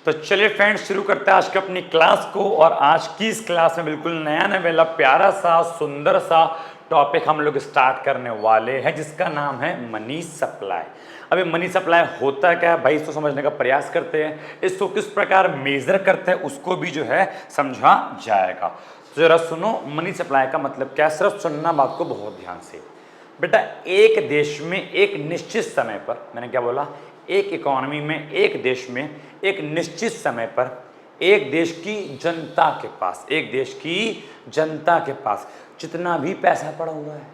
तो चलिए फ्रेंड्स, शुरू करते हैं आज की अपनी क्लास को। और आज की इस क्लास में बिल्कुल नया नवेला प्यारा सा सुंदर सा टॉपिक हम लोग स्टार्ट करने वाले हैं, जिसका नाम है मनी सप्लाई। अभी मनी सप्लाई होता क्या है भाई, इसको समझने का प्रयास करते हैं। इसको किस प्रकार मेजर करते हैं उसको भी जो है समझा जाएगा। तो जरा सुनो, मनी सप्लाई का मतलब क्या है, सिर्फ सुनना बात को बहुत ध्यान से। बेटा, एक देश में एक निश्चित समय पर, मैंने क्या बोला, एक इकोनॉमी में, एक देश में एक निश्चित समय पर एक देश की जनता के पास, एक देश की जनता के पास जितना भी पैसा पड़ा हुआ है,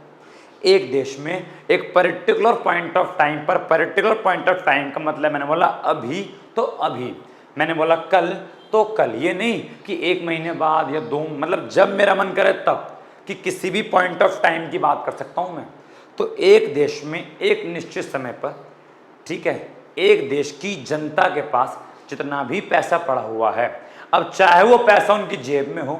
एक देश में एक पर्टिकुलर पॉइंट ऑफ टाइम पर, पर्टिकुलर पॉइंट ऑफ टाइम का मतलब मैंने बोला अभी तो अभी, मैंने बोला कल तो कल, ये नहीं कि एक महीने बाद या दो, मतलब जब मेरा मन करे तब, कि किसी भी पॉइंट ऑफ टाइम की बात कर सकता हूं मैं। तो एक देश में एक निश्चित समय पर, ठीक है, एक देश की जनता के पास जितना भी पैसा पड़ा हुआ है, अब चाहे वो पैसा उनकी जेब में हो,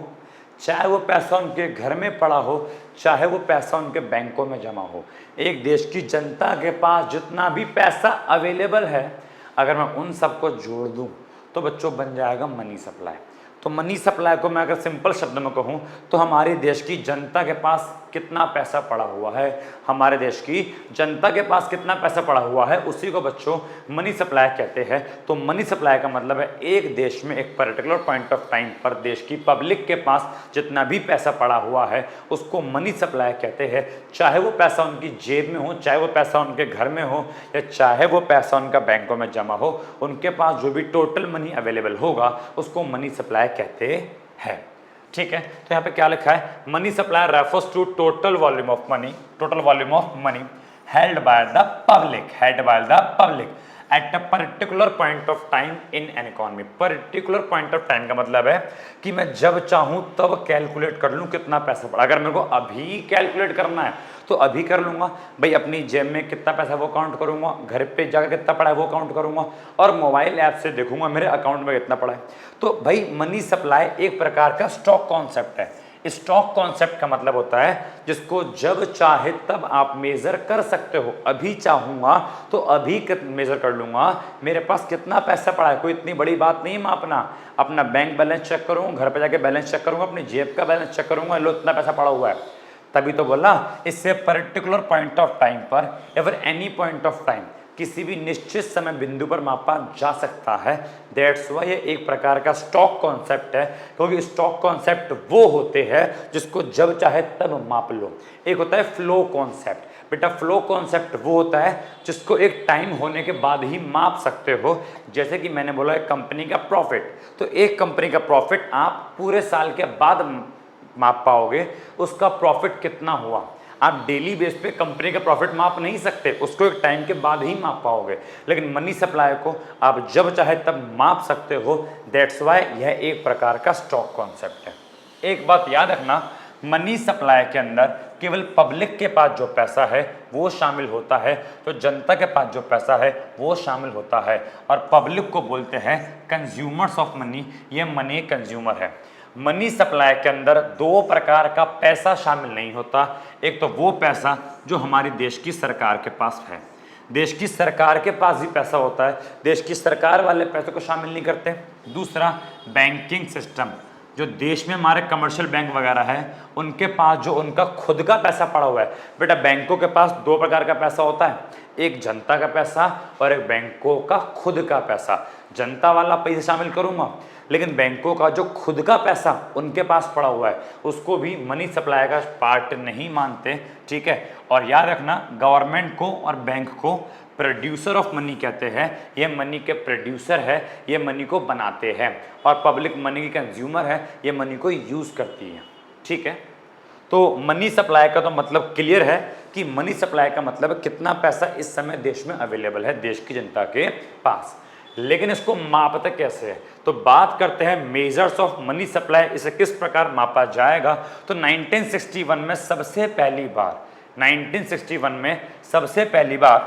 चाहे वो पैसा उनके घर में पड़ा हो, चाहे वो पैसा उनके बैंकों में जमा हो, एक देश की जनता के पास जितना भी पैसा अवेलेबल है, अगर मैं उन सबको जोड़ दूं तो बच्चों बन जाएगा मनी सप्लाई। तो मनी सप्लाई को मैं अगर सिंपल शब्द में कहूं तो हमारे देश की जनता के पास कितना पैसा पड़ा हुआ है, हमारे देश की जनता के पास कितना पैसा पड़ा हुआ है, उसी को बच्चों मनी सप्लाई कहते हैं। तो मनी सप्लाई का मतलब है एक देश में एक पर्टिकुलर पॉइंट ऑफ टाइम पर देश की पब्लिक के पास जितना भी पैसा पड़ा हुआ है उसको मनी सप्लाई कहते हैं। चाहे वो पैसा उनकी जेब में हो, चाहे वो पैसा उनके घर में हो, या चाहे वो पैसा उनका बैंकों में जमा हो, उनके पास जो भी टोटल मनी अवेलेबल होगा उसको मनी सप्लाई कहते हैं। ठीक है, तो यहाँ पे क्या लिखा है, money supply refers to total volume of money, total volume of money held by the public, held by the public at a particular point of time in an economy. Particular point of time का मतलब है कि मैं जब चाहूं तब calculate कर लूं कितना पैसा पड़ा। अगर मेरे को अभी कैलकुलेट करना है तो अभी कर लूंगा भाई, अपनी जेब में कितना पैसा वो काउंट करूंगा, घर पे जाकर कितना पड़ा है वो काउंट करूंगा, और मोबाइल ऐप से देखूंगा मेरे अकाउंट में कितना पड़ा है। तो भाई मनी सप्लाई एक प्रकार का स्टॉक कॉन्सेप्ट है। स्टॉक कॉन्सेप्ट का मतलब होता है जिसको जब चाहे तब आप मेजर कर सकते हो। अभी चाहूंगा तो अभी मेजर कर लूंगा मेरे पास कितना पैसा पड़ा है। कोई इतनी बड़ी बात नहीं मापना, अपना बैंक बैलेंस चेक करूंगा, घर पे जाके बैलेंस चेक करूंगा, अपनी जेब का बैलेंस चेक करूंगा, लो इतना पैसा पड़ा हुआ है। तभी तो बोला इससे पर्टिकुलर पॉइंट ऑफ टाइम पर या फिर एनी पॉइंट ऑफ टाइम किसी भी निश्चित समय बिंदु पर मापा जा सकता है। दैट्स वाई ये एक प्रकार का स्टॉक कॉन्सेप्ट है, क्योंकि स्टॉक कॉन्सेप्ट वो होते हैं जिसको जब चाहे तब माप लो। एक होता है फ्लो कॉन्सेप्ट। बेटा, फ्लो कॉन्सेप्ट वो होता है जिसको एक टाइम होने के बाद ही माप सकते हो। जैसे कि मैंने बोला एक कंपनी का प्रॉफिट, तो एक कंपनी का प्रॉफिट आप पूरे साल के बाद माप पाओगे उसका प्रॉफिट कितना हुआ। आप डेली बेस पे कंपनी का प्रॉफिट माप नहीं सकते, उसको एक टाइम के बाद ही माप पाओगे। लेकिन मनी सप्लाई को आप जब चाहे तब माप सकते हो। दैट्स वाई यह एक प्रकार का स्टॉक कॉन्सेप्ट है। एक बात याद रखना, मनी सप्लाई के अंदर केवल पब्लिक के पास जो पैसा है वो शामिल होता है, तो जनता के पास जो पैसा है वो शामिल होता है। और पब्लिक को बोलते हैं कंज्यूमर्स ऑफ मनी, ये मनी कंज्यूमर है। मनी सप्लाई के अंदर दो प्रकार का पैसा शामिल नहीं होता। एक तो वो पैसा जो हमारी देश की सरकार के पास है, देश की सरकार के पास भी पैसा होता है, देश की सरकार वाले पैसे को शामिल नहीं करते। दूसरा बैंकिंग सिस्टम, जो देश में हमारे कमर्शियल बैंक वगैरह है उनके पास जो उनका खुद का पैसा पड़ा हुआ है। बेटा, बैंकों के पास दो प्रकार का पैसा होता है, एक जनता का पैसा और एक बैंकों का खुद का पैसा। जनता वाला पैसा शामिल करूंगा, लेकिन बैंकों का जो खुद का पैसा उनके पास पड़ा हुआ है उसको भी मनी सप्लाई का पार्ट नहीं मानते। ठीक है, और याद रखना गवर्नमेंट को और बैंक को प्रोड्यूसर ऑफ मनी कहते हैं। ये मनी के प्रोड्यूसर है, ये मनी को बनाते हैं, और पब्लिक मनी की कंज्यूमर है, ये मनी को यूज करती है। ठीक है, तो मनी सप्लाई का तो मतलब क्लियर है कि मनी सप्लाई का मतलब कितना पैसा इस समय देश में अवेलेबल है देश की जनता के पास। लेकिन इसको मापते कैसे है, तो बात करते हैं मेजर्स ऑफ मनी सप्लाई, इसे किस प्रकार मापा जाएगा। तो 1961 में सबसे पहली बार 1961 में सबसे पहली बार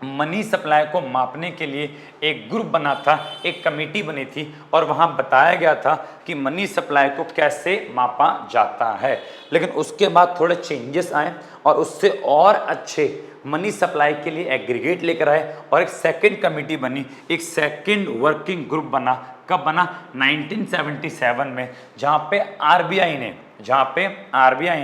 मनी सप्लाई को मापने के लिए एक ग्रुप बना था, एक कमेटी बनी थी और वहाँ बताया गया था कि मनी सप्लाई को कैसे मापा जाता है। लेकिन उसके बाद थोड़े चेंजेस आए और उससे और अच्छे मनी सप्लाई के लिए एग्रीगेट लेकर आए और एक सेकंड कमेटी बनी, एक सेकंड वर्किंग ग्रुप बना। कब बना? 1977 में, जहाँ पे आरबीआई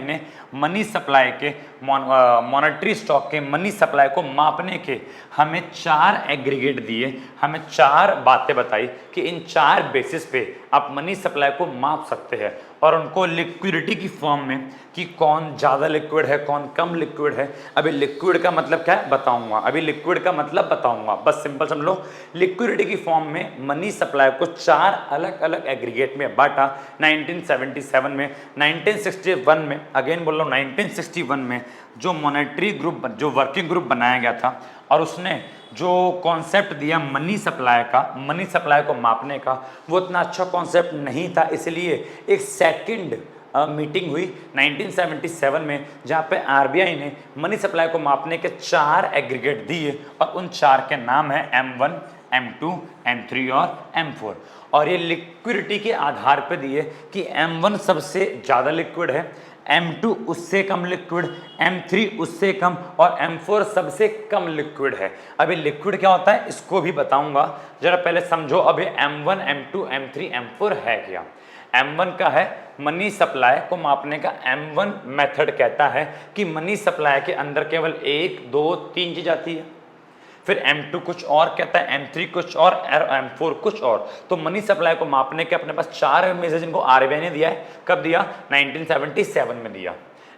ने मनी सप्लाई के मॉनेटरी स्टॉक के मनी सप्लाई को मापने के हमें 4 एग्रीगेट दिए, हमें 4 बातें बताई कि इन 4 बेसिस पे आप मनी सप्लाई को माप सकते हैं और उनको लिक्विडिटी की फॉर्म में कि कौन ज़्यादा लिक्विड है, कौन कम लिक्विड है। अभी लिक्विड का मतलब क्या है बताऊंगा, बस सिंपल समझ लो। लिक्विडिटी की फॉर्म में मनी सप्लाई को 4 अलग अलग एग्रीगेट में बांटा 1977 में। 1961 में, अगेन बोल रहा हूँ 1961 में जो मॉनेटरी ग्रुप, जो वर्किंग ग्रुप बनाया गया था और उसने जो कॉन्सेप्ट दिया मनी सप्लाई को मापने का, वो इतना अच्छा कॉन्सेप्ट नहीं था। इसलिए एक सेकंड मीटिंग हुई 1977 में जहाँ पे आरबीआई ने मनी सप्लाई को मापने के 4 एग्रीगेट दिए और उन 4 के नाम है M1, M2, M3 और M4। और ये लिक्विडिटी के आधार पे दिए कि M1 सबसे ज़्यादा लिक्विड है, M2 उससे कम लिक्विड, M3 उससे कम और M4 सबसे कम लिक्विड है। अभी लिक्विड क्या होता है इसको भी बताऊंगा, जरा पहले समझो अभी M1, M2, M3, M4 है क्या। M1 का है मनी सप्लाई को मापने का M1 मेथड कहता है कि मनी सप्लाई के अंदर केवल 1, 2, 3 चीज आती है। फिर M2 कुछ और कहता है, M3 कुछ और M4 कुछ और। तो मनी सप्लाई को मापने के अपने पास 4 मेजर जिनको आरबीआई ने दिया है। कब दिया? 1977 में दिया।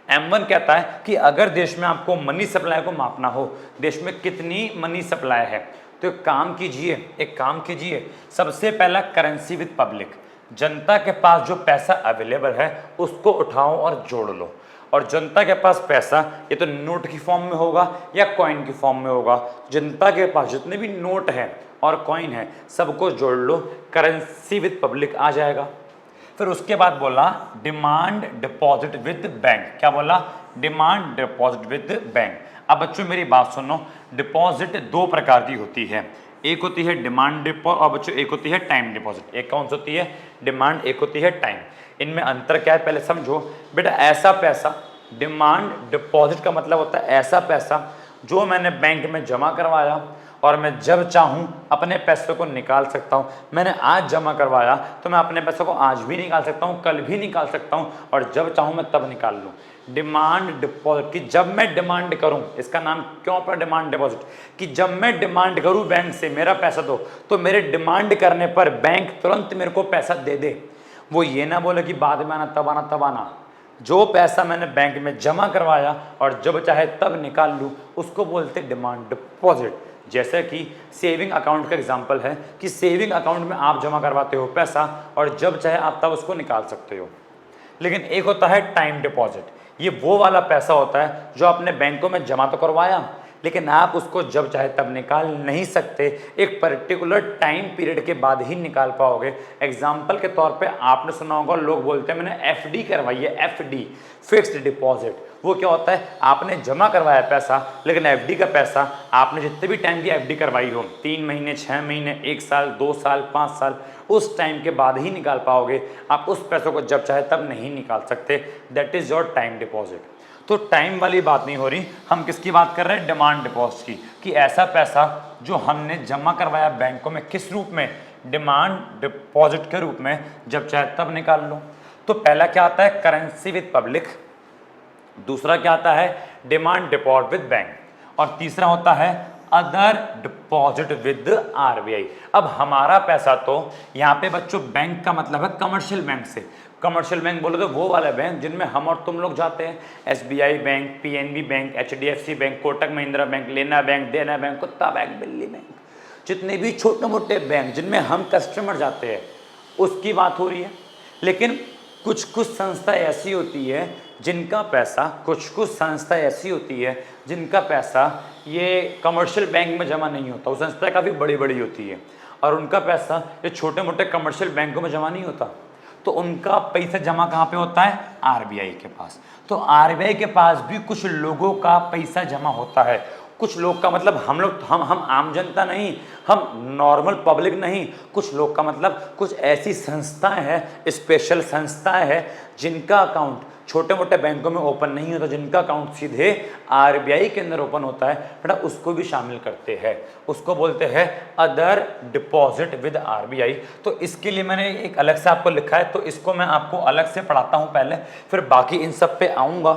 M1 कहता है कि अगर देश में आपको मनी सप्लाई को मापना हो, देश में कितनी मनी सप्लाई है, तो एक काम कीजिए, सबसे पहला करेंसी विद पब्लिक, जनता के पास जो पैसा अवेलेबल है उसको उठाओ और जोड़ लो। और जनता के पास पैसा ये तो नोट की फॉर्म में होगा या कॉइन की फॉर्म में होगा। जनता के पास जितने भी नोट हैं और कॉइन है सबको जोड़ लो, करेंसी विद पब्लिक आ जाएगा। फिर उसके बाद बोला डिमांड डिपॉजिट विद बैंक। क्या बोला? Demand deposit with bank. अब बच्चों मेरी बात सुनो, डिपॉजिट 2 प्रकार की होती है, एक होती है डिमांड डिपॉजिट और बच्चों एक होती है टाइम डिपॉजिट। एक कौन सी होती है? डिमांड, एक होती है टाइम। इनमें अंतर क्या है पहले समझो बेटा। ऐसा पैसा, डिमांड डिपॉजिट का मतलब होता है ऐसा पैसा जो मैंने बैंक में जमा करवाया और मैं जब चाहूँ अपने पैसे को निकाल सकता हूँ। मैंने आज जमा करवाया तो मैं अपने पैसे को आज भी निकाल सकता हूँ, कल भी निकाल सकता हूँ और जब चाहूँ मैं तब निकाल लूँ। डिमांड डिपॉजिट कि जब मैं डिमांड करूं, इसका नाम क्यों पड़ा डिमांड डिपॉजिट, कि जब मैं डिमांड करूं बैंक से मेरा पैसा दो, तो मेरे डिमांड करने पर बैंक तुरंत मेरे को पैसा दे दे। वो ये ना बोले कि बाद में आना तब आना। जो पैसा मैंने बैंक में जमा करवाया और जब चाहे तब निकाल लूँ उसको बोलते डिमांड डिपॉजिट। जैसे कि सेविंग अकाउंट का एग्जांपल है कि सेविंग अकाउंट में आप जमा करवाते हो पैसा और जब चाहे आप तब उसको निकाल सकते हो। लेकिन एक होता है टाइम डिपॉजिट, ये वो वाला पैसा होता है जो आपने बैंकों में जमा तो करवाया लेकिन आप उसको जब चाहे तब निकाल नहीं सकते, एक पर्टिकुलर टाइम पीरियड के बाद ही निकाल पाओगे। एग्जाम्पल के तौर पे आपने सुना होगा, लोग बोलते हैं मैंने एफडी करवाई है, एफडी फिक्स्ड डिपॉजिट। वो क्या होता है? आपने जमा करवाया पैसा लेकिन एफडी का पैसा आपने जितने भी टाइम की एफडी करवाई हो, 3 महीने, 6 महीने, 1 साल, 2 साल, 5 साल, उस टाइम के बाद ही निकाल पाओगे। आप उस पैसों को जब चाहे तब नहीं निकाल सकते। That is your time deposit. तो टाइम वाली बात नहीं हो रही, हम किसकी बात कर रहे हैं? डिमांड डिपॉजिट की, कि ऐसा पैसा जो हमने जमा करवाया बैंकों में, किस रूप में? डिमांड डिपॉजिट के रूप में, जब चाहे तब निकाल लो। तो पहला क्या आता है? करेंसी विद पब्लिक, दूसरा क्या आता है? डिमांड डिपॉजिट विद बैंक, और तीसरा होता है अदर डिपॉजिट विद आरबीआई। अब हमारा पैसा तो यहाँ पे बच्चों बैंक का मतलब है कमर्शियल बैंक से। कमर्शियल बैंक बोलो तो वो वाला बैंक जिनमें हम और तुम लोग जाते हैं, SBI bank, PNB bank, HDFC bank, Kotak Mahindra bank, लेना बैंक, देना बैंक, कुत्ता बैंक, बिल्ली बैंक, जितने भी छोटे मोटे बैंक जिनमें हम कस्टमर जाते हैं उसकी बात हो रही है। लेकिन कुछ कुछ संस्था ऐसी होती है जिनका पैसा ये कमर्शियल बैंक में जमा नहीं होता। वो संस्था काफ़ी बड़ी बड़ी होती है और उनका पैसा ये छोटे मोटे कमर्शियल बैंकों में जमा नहीं होता। तो उनका पैसा जमा कहाँ पे होता है? आरबीआई के पास। तो आरबीआई के पास भी कुछ लोगों का पैसा जमा होता है, कुछ लोग का मतलब हम आम जनता नहीं, हम नॉर्मल पब्लिक नहीं, कुछ लोग का मतलब कुछ ऐसी संस्थाएं हैं, स्पेशल संस्थाएं हैं जिनका अकाउंट छोटे मोटे बैंकों में ओपन नहीं होता, जिनका अकाउंट सीधे आरबीआई के अंदर ओपन होता है बेटा, उसको भी शामिल करते हैं। उसको बोलते हैं अदर डिपॉजिट विद आरबीआई। तो इसके लिए मैंने एक अलग से आपको लिखा है, तो इसको मैं आपको अलग से पढ़ाता हूं पहले, फिर बाकी इन सब पे आऊंगा,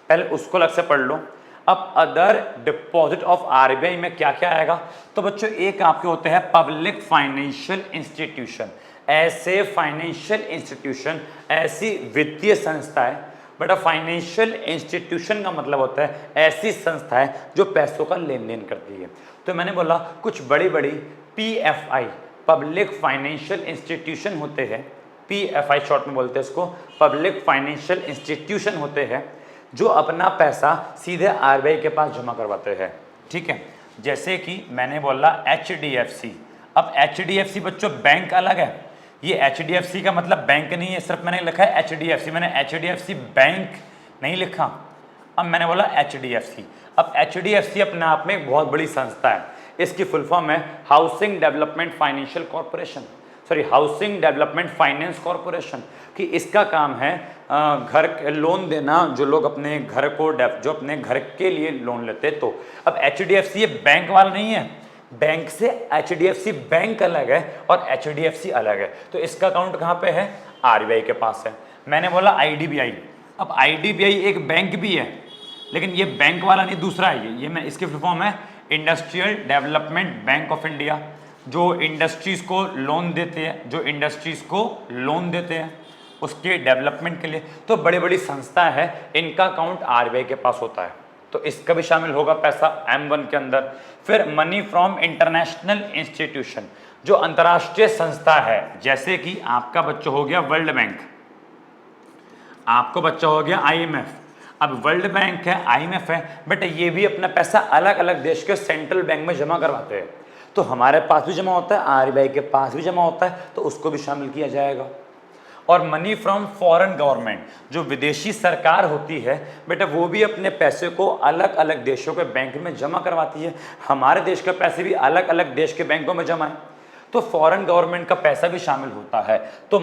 पहले उसको अलग से पढ़ लो। अब अदर डिपॉजिट ऑफ आरबीआई में क्या क्या आएगा, तो बच्चों एक आपके होते हैं पब्लिक फाइनेंशियल इंस्टीट्यूशन, ऐसे फाइनेंशियल इंस्टीट्यूशन, ऐसी वित्तीय संस्थाएं। बेटा फाइनेंशियल इंस्टीट्यूशन का मतलब होता है ऐसी संस्थाएं जो पैसों का लेन देन करती है। तो मैंने बोला कुछ बड़ी बड़ी पीएफआई, पब्लिक फाइनेंशियल इंस्टीट्यूशन होते हैं, पीएफआई शॉर्ट में बोलते हैं इसको, पब्लिक फाइनेंशियल इंस्टीट्यूशन होते हैं जो अपना पैसा सीधे आरबीआई के पास जमा करवाते हैं। ठीक है, जैसे कि मैंने बोला एचडीएफसी। अब एचडीएफसी बच्चों बैंक अलग है, ये एचडीएफसी का मतलब बैंक नहीं है, सिर्फ मैंने लिखा है एचडीएफसी, मैंने एचडीएफसी बैंक नहीं लिखा। अब मैंने बोला एचडीएफसी। अब एचडीएफसी अपने आप में एक बहुत बड़ी संस्था है, इसकी फुल फॉर्म है housing development financial corporation, sorry housing development finance corporation, कि इसका काम है घर लोन देना, जो लोग अपने घर को जो अपने घर के लिए लोन लेते। तो अब एचडीएफसी ये बैंक वाला नहीं है, बैंक से एचडीएफसी बैंक अलग है और एचडीएफसी अलग है। तो इसका अकाउंट कहाँ पे है, आरबीआई के पास है। मैंने बोला आईडीबीआई। अब आईडीबीआई एक बैंक भी है, लेकिन ये बैंक वाला नहीं, दूसरा है ये मैं इसकी फुल फॉर्म है industrial development bank of India, जो इंडस्ट्रीज को लोन देते हैं, जो इंडस्ट्रीज को लोन देते हैं उसके डेवलपमेंट के लिए। तो बड़ी बड़ी संस्था है, इनका अकाउंट आरबीआई के पास होता है, तो इसका भी शामिल होगा पैसा M1 के अंदर। फिर मनी फ्रॉम इंटरनेशनल इंस्टीट्यूशन, जो अंतर्राष्ट्रीय संस्था है, जैसे कि आपका बच्चा हो गया वर्ल्ड बैंक, आपको बच्चा हो गया आईएमएफ। अब वर्ल्ड बैंक है, आईएमएफ है, बट ये भी अपना पैसा अलग अलग देश के सेंट्रल बैंक में जमा करवाते हैं। तो हमारे पास भी जमा होता है, आरबीआई के पास भी जमा होता है, तो उसको भी शामिल किया जाएगा। और मनी फ्रॉम फॉरेन गवर्नमेंट, जो विदेशी सरकार होती है बेटा, वो भी अपने पैसे को अलग अलग देशों के बैंक में जमा करवाती है। हमारे देश के पैसे भी अलग अलग देश के बैंकों में जमा है, तो फॉरेन गवर्नमेंट का पैसा भी शामिल होता है। तो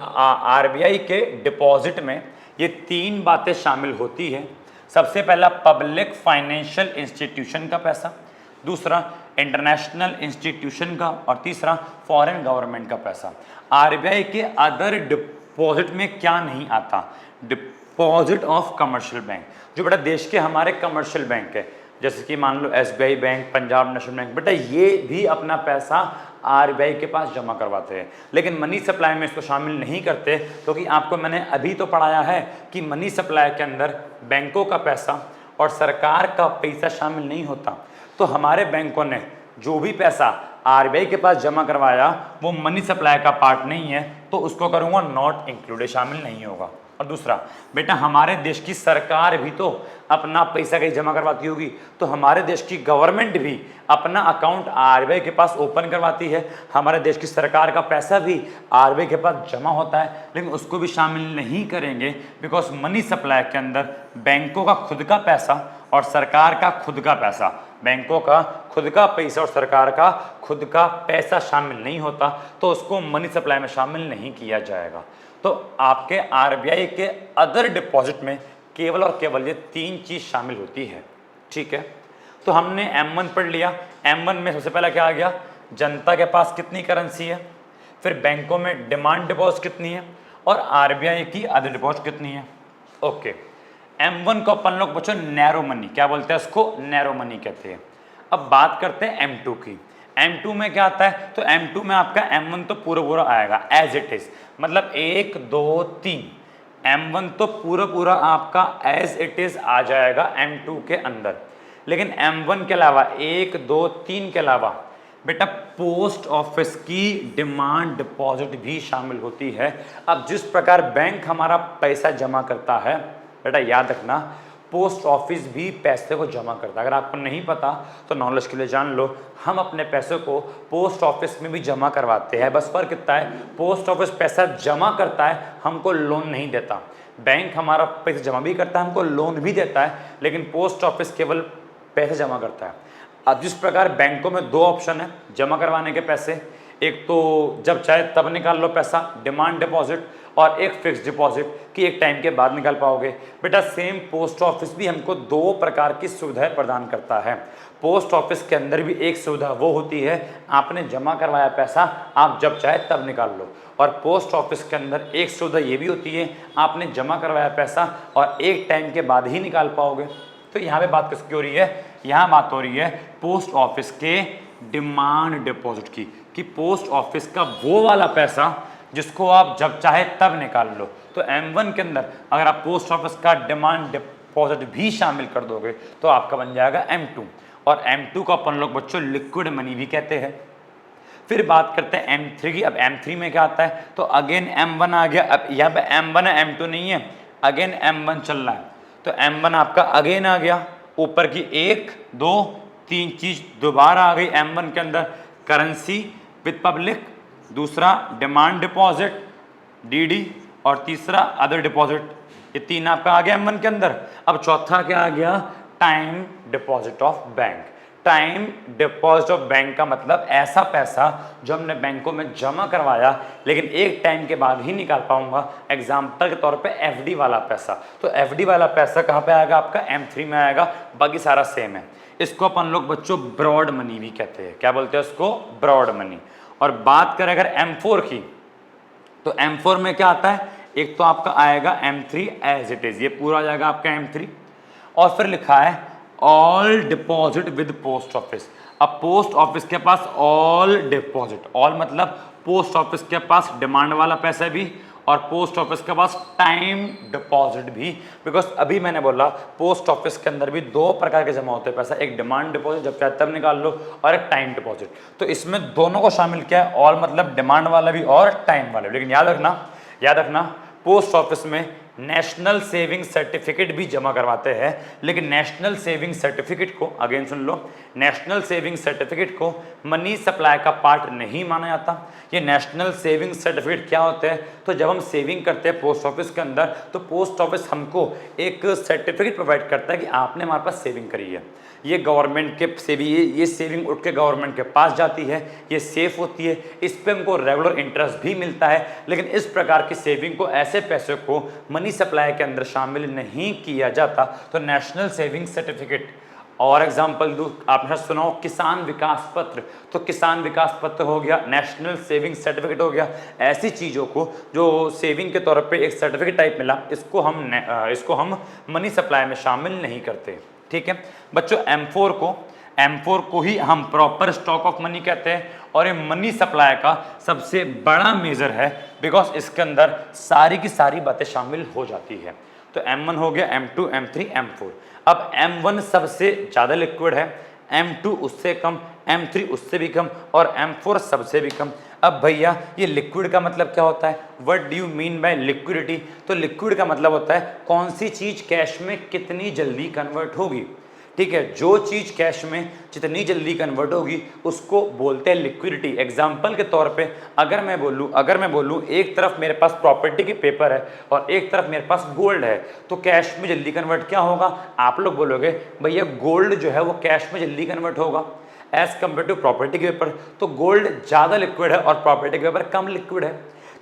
आरबीआई के डिपॉजिट में ये तीन बातें शामिल होती है। सबसे पहला पब्लिक फाइनेंशियल इंस्टीट्यूशन का पैसा, दूसरा इंटरनेशनल इंस्टीट्यूशन का, और तीसरा फॉरेन गवर्नमेंट का पैसा। आरबीआई के अदर डिपॉजिट में क्या नहीं आता, डिपॉजिट ऑफ कमर्शियल बैंक, जो बेटा देश के हमारे कमर्शियल बैंक है, जैसे कि मान लो SBI bank, Punjab national bank, बेटा ये भी अपना पैसा आरबीआई के पास जमा करवाते हैं। लेकिन मनी सप्लाई में इसको शामिल नहीं करते, क्योंकि आपको मैंने अभी तो पढ़ाया है कि मनी सप्लाई के अंदर बैंकों का पैसा और सरकार का पैसा शामिल नहीं होता। तो हमारे बैंकों ने जो भी पैसा आरबीआई के पास जमा करवाया वो मनी सप्लाई का पार्ट नहीं है, तो उसको करूँगा नॉट इंक्लूडेड, शामिल नहीं होगा। और दूसरा बेटा हमारे देश की सरकार भी तो अपना पैसा कहीं जमा करवाती होगी, तो हमारे देश की गवर्नमेंट भी अपना अकाउंट आरबीआई के पास ओपन करवाती है। हमारे देश की सरकार का पैसा भी आरबीआई के पास जमा होता है, लेकिन उसको भी शामिल नहीं करेंगे, बिकॉज मनी सप्लाई के अंदर बैंकों का खुद का पैसा और सरकार का खुद का पैसा, बैंकों का खुद का पैसा और सरकार का खुद का पैसा शामिल नहीं होता, तो उसको मनी सप्लाई में शामिल नहीं किया जाएगा। तो आपके आरबीआई के अदर डिपॉजिट में केवल और केवल ये तीन चीज शामिल होती है। ठीक है, तो हमने M1 पढ़ लिया। M1 में सबसे पहला क्या आ गया, जनता के पास कितनी करेंसी है, फिर बैंकों में डिमांड डिपॉजिट कितनी है, और आरबीआई की अदर डिपॉजिट कितनी है। ओके, M1 को अपन लोग बच्चों नैरो मनी, क्या बोलते हैं उसको, नैरो मनी कहते हैं। अब बात करते हैं M2 की। M2 में क्या आता है, तो M2 में आपका M1 तो पूरा पूरा आएगा एज इट इज, मतलब 1 2 3, M1 तो पूरा पूरा आपका एज इट इज आ जाएगा M2 के अंदर। लेकिन M1 के अलावा 1 2 3 के अलावा बेटा पोस्ट ऑफिस की डिमांड डिपॉजिट भी शामिल होती है। अब जिस प्रकार बैंक हमारा पैसा जमा करता है, बेटा याद रखना पोस्ट ऑफिस भी पैसे को जमा करता है। अगर आपको नहीं पता तो नॉलेज के लिए जान लो, हम अपने पैसे को पोस्ट ऑफिस में भी जमा करवाते हैं। बस फर्क कितना है, पोस्ट ऑफिस पैसा जमा करता है, हमको लोन नहीं देता। बैंक हमारा पैसा जमा भी करता है, हमको लोन भी देता है, लेकिन पोस्ट ऑफिस केवल पैसे जमा करता है। अब जिस प्रकार बैंकों में दो ऑप्शन है जमा करवाने के पैसे, एक तो जब चाहे तब निकाल लो पैसा, डिमांड डिपॉजिट, और एक फिक्स डिपॉजिट कि एक टाइम के बाद निकाल पाओगे। बेटा सेम पोस्ट ऑफिस भी हमको दो प्रकार की सुविधाएं प्रदान करता है। पोस्ट ऑफिस के अंदर भी एक सुविधा वो होती है आपने जमा करवाया पैसा आप जब चाहे तब निकाल लो, और पोस्ट ऑफिस के अंदर एक सुविधा ये भी होती है आपने जमा करवाया पैसा और एक टाइम के बाद ही निकाल पाओगे। तो यहाँ पे बात किसकी हो रही है, यहाँ बात हो रही है पोस्ट ऑफिस के डिमांड डिपॉजिट की, कि पोस्ट ऑफिस का वो वाला पैसा जिसको आप जब चाहे तब निकाल लो। तो M1 के अंदर अगर आप पोस्ट ऑफिस का डिमांड डिपॉजिट भी शामिल कर दोगे तो आपका बन जाएगा M2, और M2 को अपन लोग बच्चों लिक्विड मनी भी कहते हैं। फिर बात करते हैं M3 की। अब M3 में क्या आता है, तो अगेन M1 आ गया। अब यहाँ पे M1 है, M2 नहीं है, अगेन M1 चल रहा है। तो M1 आपका अगेन आ गया, ऊपर की 1 2 3 चीज दोबारा आ गई M1 के अंदर, करेंसी विद पब्लिक, दूसरा डिमांड डिपॉजिट DD, और तीसरा अदर डिपॉजिट। ये तीन आपका आ गया M1 के अंदर। अब चौथा क्या आ गया, time deposit of bank. Time deposit of bank का मतलब ऐसा पैसा जो हमने बैंकों में जमा करवाया लेकिन एक टाइम के बाद ही निकाल पाऊंगा। एग्जाम्पल के तौर पे FD वाला पैसा, तो FD वाला पैसा कहाँ पे आएगा आपका M3 में आएगा, बाकी सारा सेम है। इसको अपन लोग बच्चों ब्रॉड मनी भी कहते हैं। क्या बोलते हैं इसको, ब्रॉड मनी। और बात करें अगर M4 की, तो M4 में क्या आता है, एक तो आपका आएगा M3 एज इट इज, ये पूरा आ जाएगा आपका M3, और फिर लिखा है all deposit with post office. अब पोस्ट ऑफिस के पास ऑल डिपॉजिट, ऑल मतलब पोस्ट ऑफिस के पास डिमांड वाला पैसा भी और पोस्ट ऑफिस के पास टाइम डिपॉजिट भी, बिकॉज अभी मैंने बोला पोस्ट ऑफिस के अंदर भी दो प्रकार के जमा होते हैं पैसा, एक डिमांड डिपॉजिट जब चाहे तब निकाल लो, और एक टाइम डिपॉजिट। तो इसमें दोनों को शामिल किया है, ऑल मतलब डिमांड वाला भी और टाइम वाला भी। लेकिन याद रखना पोस्ट ऑफिस में नेशनल सेविंग सर्टिफिकेट भी जमा करवाते हैं, लेकिन नेशनल सेविंग सर्टिफिकेट को, अगेन सुन लो, नेशनल सेविंग सर्टिफिकेट को मनी सप्लाई का पार्ट नहीं माना जाता। ये नेशनल सेविंग सर्टिफिकेट क्या होते हैं, तो जब हम सेविंग करते हैं पोस्ट ऑफिस के अंदर तो पोस्ट ऑफिस हमको एक सर्टिफिकेट प्रोवाइड करता है कि आपने हमारे पास सेविंग करी है। ये गवर्नमेंट के से भी ये सेविंग उठ के गवर्नमेंट के पास जाती है, ये सेफ होती है, इस पे हमको रेगुलर इंटरेस्ट भी मिलता है। लेकिन इस प्रकार की सेविंग को, ऐसे पैसे को मनी सप्लाई के अंदर शामिल नहीं किया जाता। तो नेशनल सेविंग सर्टिफिकेट, और एग्जांपल दूं, आपने सुना हो किसान विकास पत्र, तो किसान विकास पत्र हो गया, नेशनल सेविंग सर्टिफिकेट हो गया। ऐसी चीज़ों को जो सेविंग के तौर पे एक सर्टिफिकेट टाइप मिला, इसको हम मनी सप्लाई में शामिल नहीं करते। ठीक है बच्चों, M4 को ही हम प्रॉपर स्टॉक ऑफ मनी कहते हैं, और ये मनी सप्लाई का सबसे बड़ा मेजर है, बिकॉज इसके अंदर सारी की सारी बातें शामिल हो जाती है। तो M1 हो गया, M2, M3, M4। अब M1 सबसे ज़्यादा लिक्विड है, M2 उससे कम, M3 उससे भी कम, और M4 सबसे भी कम। अब भैया ये लिक्विड का मतलब क्या होता है, what do you mean by liquidity? तो लिक्विड का मतलब होता है कौन सी चीज़ कैश में कितनी जल्दी कन्वर्ट होगी। ठीक है, जो चीज़ कैश में जितनी जल्दी कन्वर्ट होगी उसको बोलते हैं लिक्विडिटी। एग्जाम्पल के तौर पे अगर मैं बोलूँ एक तरफ मेरे पास प्रॉपर्टी के पेपर है और एक तरफ मेरे पास गोल्ड है, तो कैश में जल्दी कन्वर्ट क्या होगा? आप लोग बोलोगे भैया गोल्ड जो है वो कैश में जल्दी कन्वर्ट होगा एज कम्पेयर टू प्रॉपर्टी के पेपर। तो गोल्ड ज़्यादा लिक्विड है और प्रॉपर्टी के पेपर कम लिक्विड है।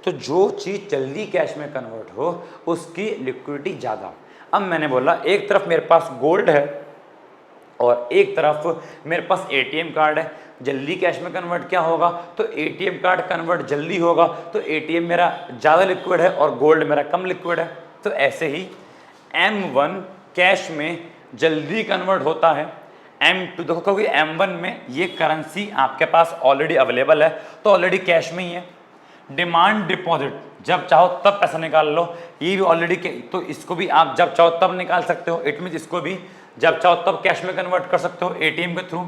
तो जो चीज़ जल्दी कैश में कन्वर्ट हो उसकी लिक्विडिटी ज़्यादा। अब मैंने बोला एक तरफ मेरे पास गोल्ड है और एक तरफ मेरे पास ATM कार्ड है, जल्दी कैश में कन्वर्ट क्या होगा? तो ATM कार्ड कन्वर्ट जल्दी होगा, तो ATM मेरा ज़्यादा लिक्विड है और गोल्ड मेरा कम लिक्विड है। तो ऐसे ही M1 कैश में जल्दी कन्वर्ट होता है, M2 देखो क्योंकि M1 में ये करेंसी आपके पास ऑलरेडी अवेलेबल है तो ऑलरेडी कैश में ही है। डिमांड डिपॉजिट जब चाहो तब पैसा निकाल लो, ये भी ऑलरेडी, तो इसको भी आप जब चाहो तब निकाल सकते हो। इट मीन इसको भी जब चाहो तब कैश में कन्वर्ट कर सकते हो ATM के थ्रू।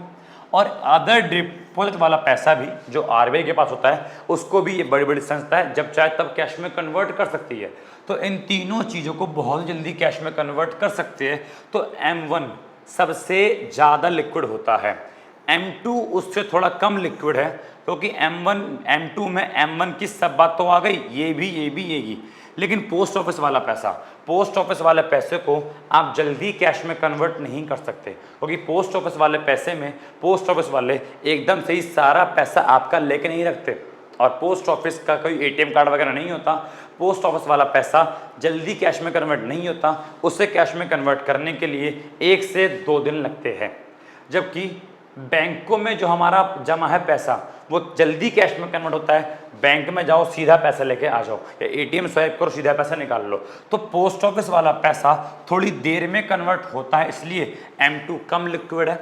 और अदर डिपॉजिट वाला पैसा भी जो RBI के पास होता है उसको भी ये बड़ी बड़ी संस्था है जब चाहे तब कैश में कन्वर्ट कर सकती है। तो इन तीनों चीज़ों को बहुत जल्दी कैश में कन्वर्ट कर सकते हैं। तो M1 सबसे ज़्यादा लिक्विड होता है, M2 उससे थोड़ा कम लिक्विड है, क्योंकि M2 में M1 की सब बात तो आ गई, ये भी, लेकिन पोस्ट ऑफिस वाला पैसा, पोस्ट ऑफिस वाले पैसे को आप जल्दी कैश में कन्वर्ट नहीं कर सकते, क्योंकि पोस्ट ऑफिस वाले पैसे में पोस्ट ऑफिस वाले एकदम से ही सारा पैसा आपका लेके नहीं रखते, और पोस्ट ऑफिस का कोई एटीएम कार्ड वगैरह नहीं होता। पोस्ट ऑफिस वाला पैसा जल्दी कैश में कन्वर्ट नहीं होता, उसे कैश में कन्वर्ट करने के लिए 1 से 2 दिन लगते हैं। जबकि बैंकों में जो हमारा जमा है पैसा वो जल्दी कैश में कन्वर्ट होता है, बैंक में जाओ सीधा पैसा लेके आ जाओ, या एटीएम स्वाइप करो सीधा पैसा निकाल लो। तो पोस्ट ऑफिस वाला पैसा थोड़ी देर में कन्वर्ट होता है, इसलिए M2 कम लिक्विड है,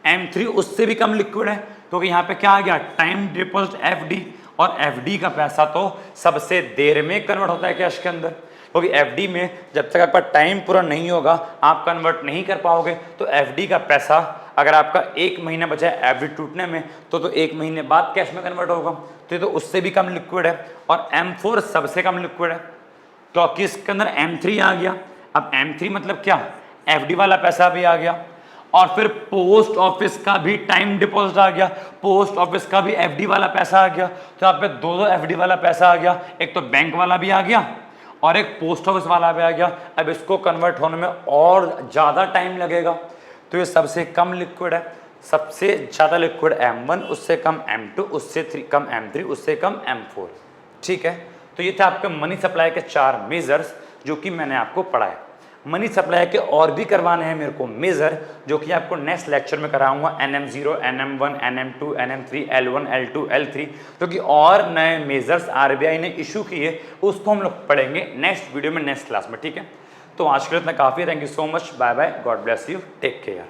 M3 उससे भी कम लिक्विड है, क्योंकि यहाँ पे क्या आ गया, टाइम डिपॉजिट FD, और FD का पैसा तो सबसे देर में कन्वर्ट होता है कैश के अंदर, क्योंकि FD में जब तक आपका टाइम पूरा नहीं होगा आप कन्वर्ट नहीं कर पाओगे। तो FD का पैसा अगर आपका 1 महीना बचा है FD टूटने में तो 1 महीने बाद कैश में कन्वर्ट होगा, तो ये तो उससे भी कम लिक्विड है। और M4 सबसे कम लिक्विड है, क्योंकि इसके अंदर M3 आ गया। अब M3 मतलब क्या, FD वाला पैसा भी आ गया, और फिर पोस्ट ऑफिस का भी टाइम डिपॉजिट आ गया, पोस्ट ऑफिस का भी FD वाला पैसा आ गया। तो यहाँ पे 2 FD वाला पैसा आ गया, एक तो बैंक वाला भी आ गया और एक पोस्ट ऑफिस वाला भी आ गया। अब इसको कन्वर्ट होने में और ज़्यादा टाइम लगेगा, तो ये सबसे कम लिक्विड है। सबसे ज़्यादा लिक्विड M1, उससे कम M2, उससे कम M3, उससे कम M4। ठीक है, तो ये थे आपके मनी सप्लाई के 4 मेजर्स जो कि मैंने आपको पढ़ाए। मनी सप्लाई के और भी करवाने हैं मेरे को मेजर, जो कि आपको नेक्स्ट लेक्चर में कराऊंगा, NM0, NM1, NM2, NM3, L1, L2, L3, क्योंकि और नए मेजर्स RBI ने इशू किए, उसको हम लोग पढ़ेंगे नेक्स्ट वीडियो में, नेक्स्ट क्लास में। ठीक है, तो आज के लिए इतना काफ़ी है। Thank you so much, bye bye, God bless you, take care.